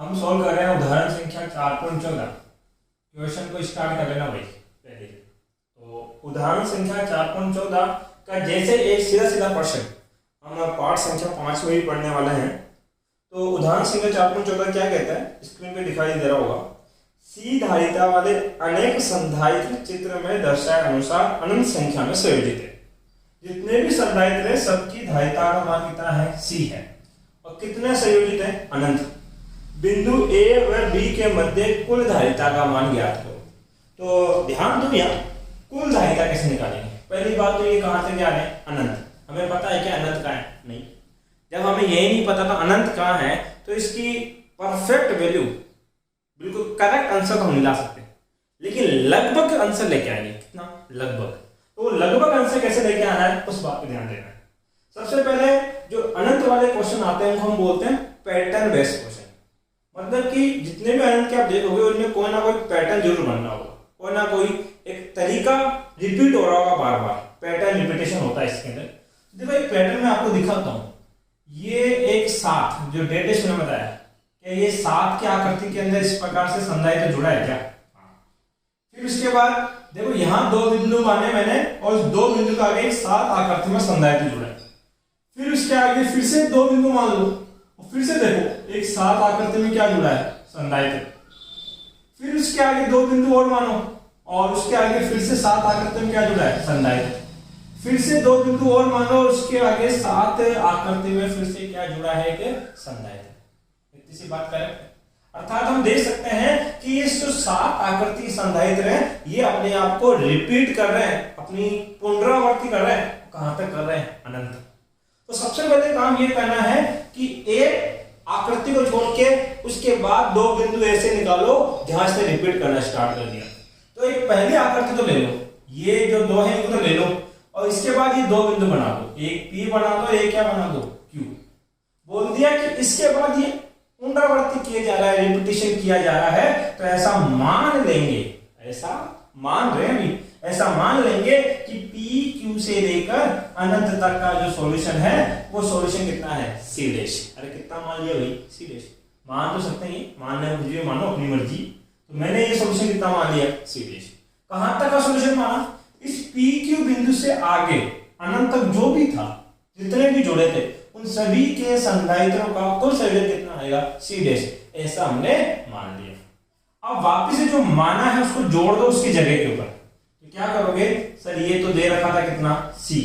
हम सॉल्व कर रहे हैं उदाहरण संख्या 4.14। क्वेश्चन को स्टार्ट कर लेना भाई पहले। तो उदाहरण संख्या 4.14 का जैसे एक सीधा सीधा प्रश्न हम पाठ संख्या 5 में भी पढ़ने वाले हैं। तो उदाहरण संख्या 4.14 क्या कहता है, स्क्रीन पे दिखाई दे रहा होगा। सी धारिता वाले अनेक संधायित्र चित्र में दर्शाए अनुसार अनंत संख्या में संयोजित है। जितने भी संधायित्र है सबकी धारिता का मान कितना है, सी है। और कितने संयोजित है, अनंत। बिंदु ए व बी के मध्य कुल धारिता का मान ज्ञात करो। तो ध्यान दो यहाँ, कुल धारिता कैसे निकालेंगे। पहली बात तो ये कहां से ज्ञात है, अनंत। हमें पता है कि अनंत कहाँ है, नहीं। जब हमें यही नहीं पता था अनंत कहाँ है, तो इसकी परफेक्ट वैल्यू बिल्कुल करेक्ट आंसर हम नहीं ला सकते, लेकिन लगभग आंसर लेके आएंगे। कितना, लगभग। तो लगभग आंसर कैसे लेके आना है, उस बात पे ध्यान देना है। सबसे पहले जो अनंत वाले क्वेश्चन आते हैं उनको हम बोलते हैं पैटर्न बेस्ड क्वेश्चन। मतलब कि जितने भी अनंत के आप देखोगे उनमें कोई ना कोई पैटर्न जरूर बनना होगा, कोई ना कोई एक तरीका रिपीट हो रहा होगा बार बार, पैटर्न रिपीटेशन होता है इसके अंदर। देखो एक पैटर्न मैं आपको दिखाता हूँ। ये एक 7 जो डेटेशन में बताया कि ये 7 के आकृति के अंदर इस प्रकार से संधायित्र जुड़ा है क्या। फिर उसके बाद देखो यहाँ 2 बिंदु माने मैंने और 2 बिंदु के आगे 7 आकृति में संधायित्र जुड़ा है। फिर उसके आगे फिर से 2 बिंदु मान लो और फिर से देखो एक 7 आकृति में क्या जुड़ा है, संधायित्र। फिर उसके आगे 2 बिंदु और मानो और उसके आगे फिर से 7 आकृति में क्या जुड़ा है, संधायित्र। फिर से 2 बिंदु और मानो और उसके आगे 7 आकृति में फिर से क्या जुड़ा है, कि संधायित्र। इतनी सी बात करें, अर्थात हम देख सकते हैं कि ये जो 7 आकृति संधायित्र हैं ये अपने आप को रिपीट कर रहे हैं, अपनी पुनरावृत्ति कर रहे हैं। कहां तक कर रहे हैं, अनंत। तो सबसे पहले काम ये करना है कि एक आकृति को छोड़ के उसके बाद 2 बिंदु ऐसे निकालो जहां से रिपीट करना स्टार्ट कर दिया। तो एक पहली आकृति तो ले लो, ये जो 2 है इनको तो ले लो और इसके बाद ये 2 बिंदु बना दो, एक P बना दो, एक क्या बना दो, Q। बोल दिया कि इसके बाद ये पुनरावृत्ति किया जा रहा है, रिपीटेशन किया जा रहा है। तो ऐसा मान लेंगे, ऐसा मान रहे हैं अभी, ऐसा मान लेंगे कि P Q से लेकर अनंत तक का जो सॉल्यूशन है वो सॉल्यूशन कितना है, C डैश। अरे कितना मान लिया भाई, C डैश। मान तो सकते हैं, मानने मुझे मानो अपनी मर्जी। तो मैंने ये सॉल्यूशन कितना मान लिया, C डैश। कहां तक का सॉल्यूशन माना, इस P Q बिंदु से आगे अनंत तक जो भी था, जितने भी जुड़े थे उन सभी के संधायित्रों का कुल संयोजन कितना आएगा, C डैश। ऐसा हमने मान लिया। अब वापिस से जो माना है उसको जोड़ दो उसकी जगह के ऊपर। तो क्या करोगे, सर ये तो दे रखा था कितना, C,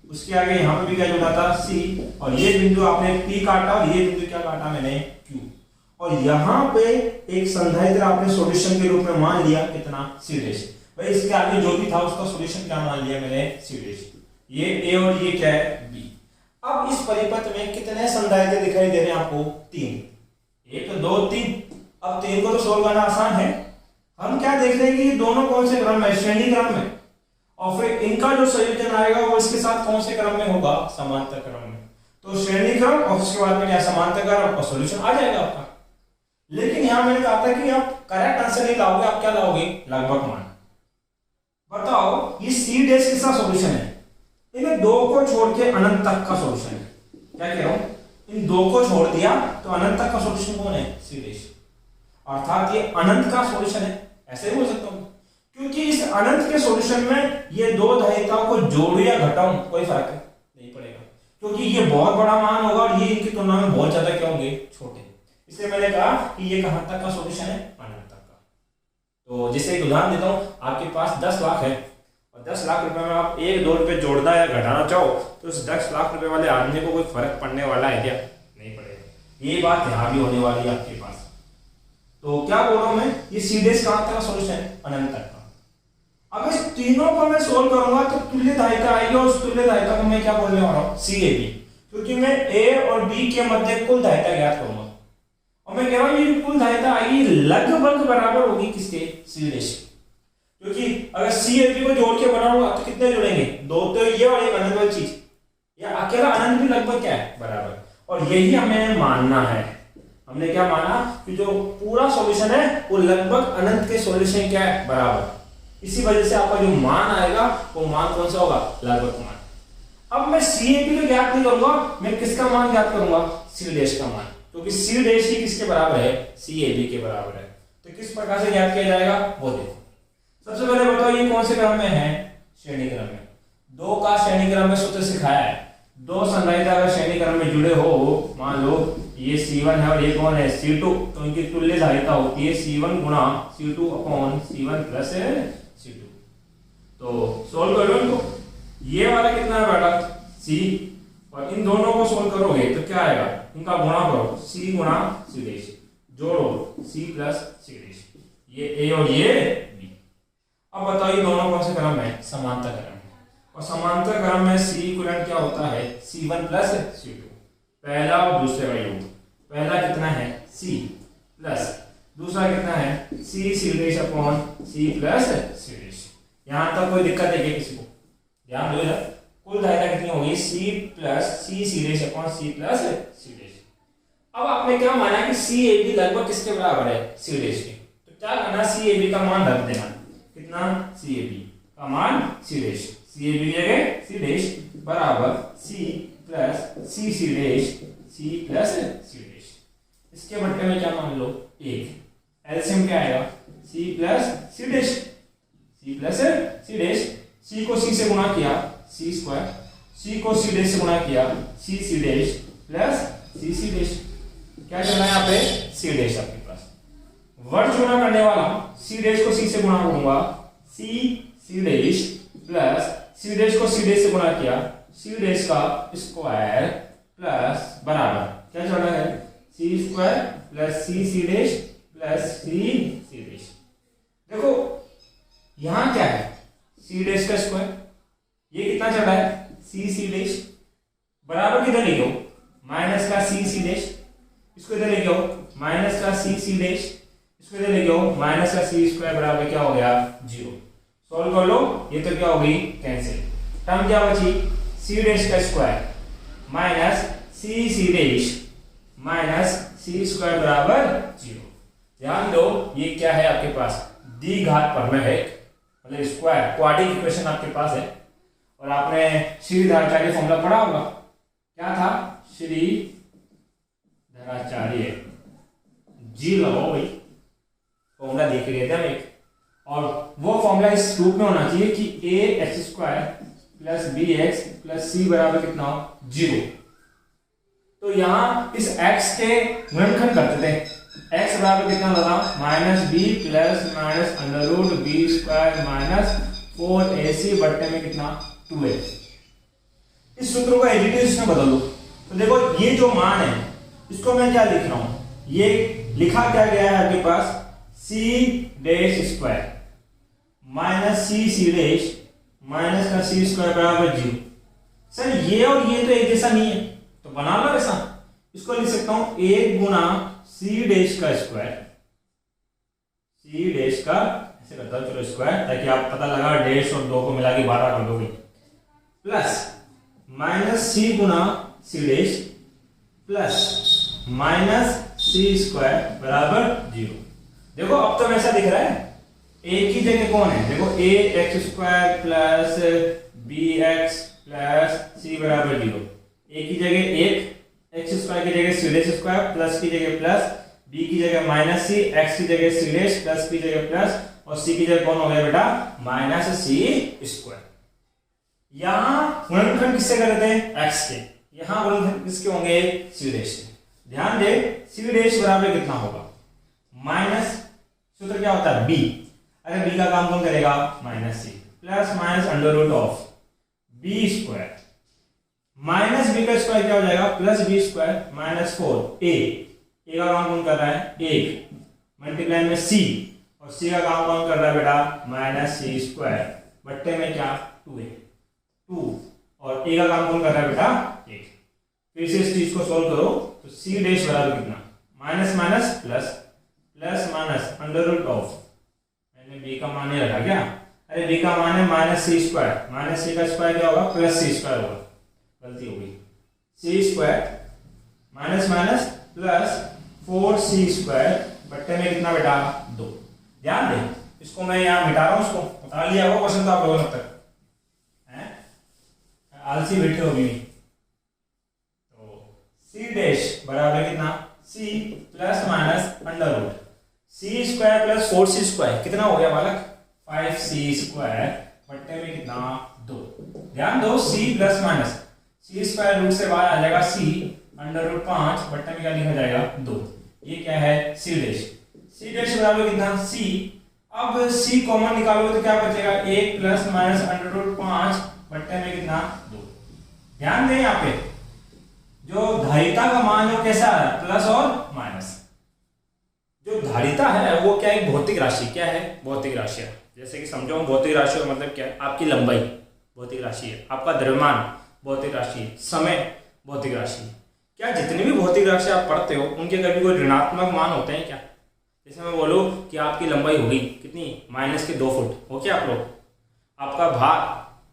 उसके आगे यहाँ पे भी क्या जुड़ा था, C, और ये बिंदु आपने P काटा और ये बिंदु क्या काटा मैंने, Q। और यहाँ पे एक संधायित्र आपने सॉल्यूशन के रूप में मान लिया कितना, C डैश। भाई इसके आगे जो भी था उसका सॉल्यूशन क्या मान लिया मैंने, C डैश। ये A और ये क्या है, B। अब इस परिपथ में कितने संधायित्र दिखाई दे रहे हैं आपको, 3। 1 2 3। अब 3 को तो सोल्व करना आसान है। हम क्या देख रहे हैं कि दोनों कौन से क्रम में, श्रेणी क्रम में, और फिर इनका जो संयोजन आएगा वो इसके साथ कौन से क्रम में होगा, समांतर क्रम में। तो श्रेणी क्रम और उसके बाद में क्या, समांतर क्रम, और सॉल्यूशन आ जाएगा आपका। लेकिन यहां मैंने कहा था कि आप करेक्ट आंसर नहीं लाओगे, आप क्या लाओगे, लगभग मान। बताओ ये C डैश किसका सॉल्यूशन है, इन 2 को छोड़ के अनंत तक का सॉल्यूशन है। क्या कह रहा हूं, इन 2 को छोड़ दिया तो अनंत तक का सॉल्यूशन कौन है, C डैश। अर्थात ये अनंत का सॉल्यूशन है, ऐसे ही बोल सकता हूं। क्योंकि इस अनंत के सॉल्यूशन में ये 2 धारिताओं को जोड़ू या घटाऊं कोई फर्क नहीं पड़ेगा, क्योंकि ये बहुत बड़ा मान होगा और ये इनकी तुलना में बहुत ज्यादा क्या होंगे, छोटे। इसलिए मैंने कहा कि ये कहां तक का सॉल्यूशन है, अनंत तक का। तो जैसे एक उदाहरण देता हूं, आपके पास 10 लाख है और 10 लाख रुपए में आप 1-2 रुपए जोड़ना या घटाना चाहो तो उस 10 लाख रुपए वाले आदमी को कोई फर्क पड़ने वाला है क्या, नहीं पड़ेगा। ये बात यहाँ भी होने वाली है आपके पास। तो क्या बोल रहा हूं मैं, ये C डैश कहां तक का सॉल्यूशन है, अनंत तक का। अब इस तीनों को मैं सोल्व करूंगा तो तुल्य धारिता आएगी और उस तुल्य धारिता को मैं क्या बोलने वाला हूं, CAB। क्योंकि मैं A और B के मध्य कुल धारिता ज्ञात करूंगा और मैं कह रहा हूं ये कुल धारिता आएगी लगभग बराबर होगी किसके, C डैश। क्योंकि अगर CAB को जोड़ के बनाऊंगा तो कितने जुड़ेंगे, 2 तो ये और एक अनंत वाली चीज, या अकेला अनंत भी लगभग क्या है, बराबर। और यही हमें मानना है। हमने क्या माना कि जो पूरा सॉल्यूशन है वो लगभग अनंत के सॉल्यूशन क्या है, बराबर। इसी वजह से आपका जो मान आएगा वो मान कौन सा होगा, लगभग मान। अब मैं CAB को ज्ञात नहीं करूंगा, मैं किसका मान ज्ञात करूंगा, C डैश का मान। क्योंकि सी डैश ही किसके बराबर है, सी ए बी के बराबर है। तो किस प्रकार से ज्ञात किया जाएगा वो देखो। सबसे पहले बताओ ये कौन से क्रम में है, श्रेणी क्रम में। दो का श्रेणी क्रम में सूत्र सिखाया है। दो संधारित्र अगर श्रेणी क्रम में जुड़े हो, मान लो ये C1 है और ये कौन है C2, तो इनकी तुल्य धारिता होती है C1 गुणा C2 upon C1 plus C2। तो सोल्व कर लो इनको। ये वाला कितना है बेटा C, और इन दोनों को सोल्व करोगे तो क्या आएगा, इनका गुणा करो C गुणा C डैश, जोड़ो C प्लस C डैश, ये A और ये B। अब बताओ ये दोनों कौन से क्रम है, समांतर क्रम। और समांतर क्रम में C इक्विवेलेंट क्या होता है C1 प्लस C2, पहला और दूसरे का योग। पहला कितना है C प्लस दूसरा कितना है C dash upon C plus C dash. यहां तक कोई दिक्कत है क्या किसी को, ध्यान दो इधर। कुल धारिता कितनी होगी C plus C dash upon C plus C dash. अब आपने क्या माना कि CAB लगभग किसके बराबर है, C डैश के। तो क्या करना, CAB का मान रख देना, कितना CAB का मान C डैश, CAB की जगह C डैश बराबर C plus C dash, C plus C dash. इसके बट्टे में क्या मान लो, एक। एलसीएम क्या आएगा, C plus C dash, C plus C dash. C को C से गुणा किया C स्क्वायर, C को C डैश से गुणा किया C dash plus C dash. क्या चल रहा है यहाँ पे, C डैश आपके पास। वर्ग गुणा करने वाला C डैश को C से गुणा करूंगा C dash plus C dash को C डैश से गुणा किया C डैश का स्क्वायर प्लस बराबर क्या चल रहा है, C square plus C dash plus C dash. देखो यहां क्या है, C डैश का स्क्वायर, ये कितना चल रहा है C डैश, बराबर किधर ले गयो, माइनस का C डैश, इसको इधर ले गयो माइनस का C डैश, इसको इधर ले गयो माइनस का C स्क्वायर बराबर क्या हो गया 0। सॉल्व कर लो, ये तो क्या होगी कैंसिल। टर्म क्या बची, C डैश का square minus C dash minus C square बराबर 0। ध्यान दो ये क्या है आपके पास, द्विघात पर में है, मतलब स्क्वायर क्वाड्रेटिक इक्वेशन आपके पास है। और आपने श्री धराचार्य फॉर्मूला पढ़ा होगा, क्या था, श्री धराचार्य जी लगाओ भाई, फॉर्मूला देख रहे थे हम एक, और वो फॉर्मूला इस रूप में होना चाहिए कि a x square plus B x plus C बराबर कितना हो 0। तो यहां इस x के गुणनखंड करते थे, x बराबर कितना लगा minus B plus minus under root B square minus 4ac बट्टे में कितना 2x। इस सूत्र को एज इट इज में बदल दो। तो देखो ये जो मान है इसको मैं क्या लिख रहा हूं, ये लिखा क्या गया है आपके पास C dash square minus C dash minus का C स्क्वायर बराबर 0। सर ये और ये तो एक जैसा नहीं है, तो बना लो ऐसा। इसको लिख सकता हूं 1 गुना C डैश का स्क्वायर, C डैश का ऐसे करता हूं चलो स्क्वायर, ताकि आप पता लगा डैश और 2 को मिला के 12 कर दोगे, प्लस माइनस C गुना C dash plus minus C square बराबर 0। देखो अब तो वैसा दिख रहा है, एक ही जगह कौन है, देखो a x square plus B x plus C बराबर 0, एक ही जगह एक x स्क्वायर की जगह सी डैश स्क्वायर प्लस की जगह प्लस b की जगह माइनस सी, x की जगह सी डैश प्लस की जगह प्लस और c की जगह कौन हो गया बेटा माइनस सी स्क्वायर। यहां गुणनखंड किससे कर रहे थे x के, यहां गुणनखंड किसके होंगे सी डैश के। ध्यान दे सी डैश बराबर कितना होगा, माइनस सूत्र क्या होता है b, अरे b का काम कौन करेगा minus C plus minus under root of B square minus B का स्क्वायर क्या हो जाएगा plus B square minus 4a का काम कौन कर रहा है 1 मल्टीप्लाई में c, और c का काम कौन कर रहा है बेटा माइनस सी स्क्वायर बट्टे में क्या 2a 2, और a का काम कौन कर रहा है बेटा 1। फिर से इस चीज को सोल्व करो तो c डैश बराबर कितना minus minus plus plus minus under root of, मैंने b का मान नहीं रखा क्या, अरे b का मान है माइनस सी स्क्वायर, माइनस सी का स्क्वायर क्या होगा प्लस सी स्क्वायर होगा, गलती हो गई, C square minus minus plus 4c square बट्टे में कितना बेटा 2। ध्यान दे इसको मैं यहाँ मिटा रहा हूँ, इसको उतार लिया होगा क्वेश्चन तो आप लोगों तक हैं, आलसी बैठे हो भी। तो c डैश बराबर कितना c plus minus under root c square plus 4c square कितना हो गया बालक 5c स्क्वायर बट्टे में कितना 2। ध्यान दो c plus minus c square root से बाहर आ जाएगा c अंडर रूट 5 बट्टे में क्या लिखा जाएगा 2। ये क्या है c डैश बराबर कितना c। अब c कॉमन निकालोगे तो क्या बचेगा 1 प्लस माइनस अंडर रूट 5 बट्टे में कितना 2। ध्यान दें यहाँ पे जो धारिता का मान है वो कैसा है प्लस और माइनस। जो धारिता है वो क्या है भौतिक राशि क्या है भौतिक राशि है। जैसे कि समझो भौतिक राशि का मतलब क्या है आपकी लंबाई भौतिक राशि है, आपका द्रव्यमान भौतिक राशि है, समय भौतिक राशि है। क्या जितनी भी भौतिक राशि आप पढ़ते हो उनके कभी कोई ऋणात्मक मान होते हैं क्या। जैसे मैं बोलूं कि आपकी लंबाई होगी कितनी -2 फुट हो क्या आप लोग, आपका भार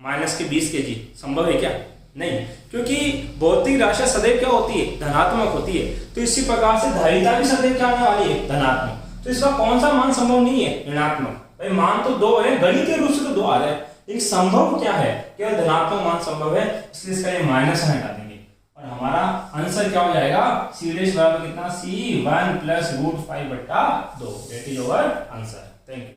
-20 kg संभव है क्या नहीं, क्योंकि भौतिक राशि सदैव क्या होती है धनात्मक होती है। तो इसी प्रकार से धारिता भी सदैव क्या आने वाली है धनात्मक। तो इसका कौन सा मान संभव नहीं है ऋणात्मक। भाई मान तो 2 है गणितीय रूप से तो 2 आ रहे हैं लेकिन संभव क्या है केवल धनात्मक मान संभव है, इसलिए इसका ये माइनस हटा देंगे और हमारा आंसर क्या हो जाएगा c डैश बराबर कितना c 1 + √5/2 that is our answer. Thank you.